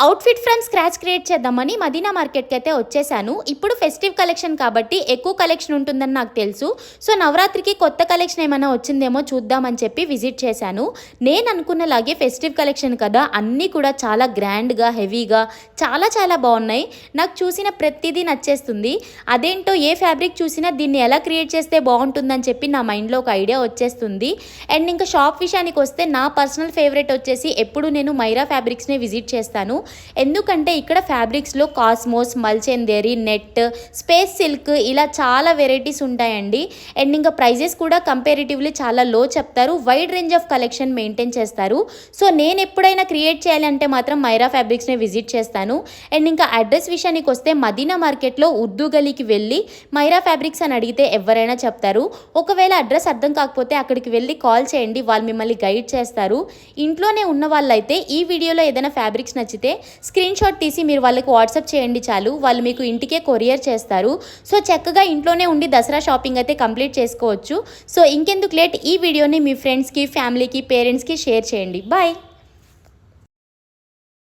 Outfit from scratch create చేద్దామని మదీనా మార్కెట్కి అయితే వచ్చేసాను. ఇప్పుడు ఫెస్టివ్ కలెక్షన్ కాబట్టి ఎక్కువ కలెక్షన్ ఉంటుందని నాకు తెలుసు. సో నవరాత్రికి కొత్త కలెక్షన్ ఏమైనా వచ్చిందేమో చూద్దామని చెప్పి విజిట్ చేశాను. నేను అనుకున్నలాగే ఫెస్టివ్ కలెక్షన్ కదా, అన్నీ కూడా చాలా గ్రాండ్గా హెవీగా చాలా చాలా బాగున్నాయి. నాకు చూసిన ప్రతిదీ నచ్చేస్తుంది. అదేంటో ఏ ఫ్యాబ్రిక్ చూసినా దీన్ని ఎలా క్రియేట్ చేస్తే బాగుంటుందని చెప్పి నా మైండ్లో ఒక ఐడియా వచ్చేస్తుంది. అండ్ ఇంకా షాప్ విషయానికి వస్తే నా పర్సనల్ ఫేవరెట్ వచ్చేసి ఎప్పుడు నేను మైరా ఫ్యాబ్రిక్స్నే విజిట్ చేస్తాను. ఎందుకంటే ఇక్కడ ఫ్యాబ్రిక్స్లో కాస్మోస్, మల్చెందేరి, నెట్, స్పేస్ సిల్క్ ఇలా చాలా వెరైటీస్ ఉంటాయండి. అండ్ ఇంకా ప్రైజెస్ కూడా కంపారిటివ్లీ చాలా లో చెప్తారు. Wide range of collection maintain చేస్తారు. సో నేను ఎప్పుడైనా క్రియేట్ చేయాలంటే మాత్రం మైరా ఫ్యాబ్రిక్స్ని విజిట్ చేస్తాను. అండ్ ఇంకా అడ్రస్ విషయానికి వస్తే మదీనా మార్కెట్లో ఉర్దూ గలీకి వెళ్ళి మైరా ఫ్యాబ్రిక్స్ అని అడిగితే ఎవరైనా చెప్తారు. ఒకవేళ అడ్రస్ అర్థం కాకపోతే అక్కడికి వెళ్ళి కాల్ చేయండి, వాళ్ళు మిమ్మల్ని గైడ్ చేస్తారు. ఇంట్లోనే ఉన్న వాళ్ళైతే ఈ వీడియోలో ఏదైనా ఫ్యాబ్రిక్స్ నచ్చితే స్క్రీన్ షాట్ తీసి మీరు వాళ్ళకి వాట్సాప్ చేయండి చాలు, వాళ్ళు మీకు ఇంటికే కొరియర్ చేస్తారు. సో చక్కగా ఇంట్లోనే ఉండి దసరా షాపింగ్ అయితే కంప్లీట్ చేసుకోవచ్చు. సో ఇంకెందుకు లేట్, ఈ వీడియోని మీ ఫ్రెండ్స్కి, ఫ్యామిలీకి, పేరెంట్స్కి షేర్ చేయండి. బాయ్.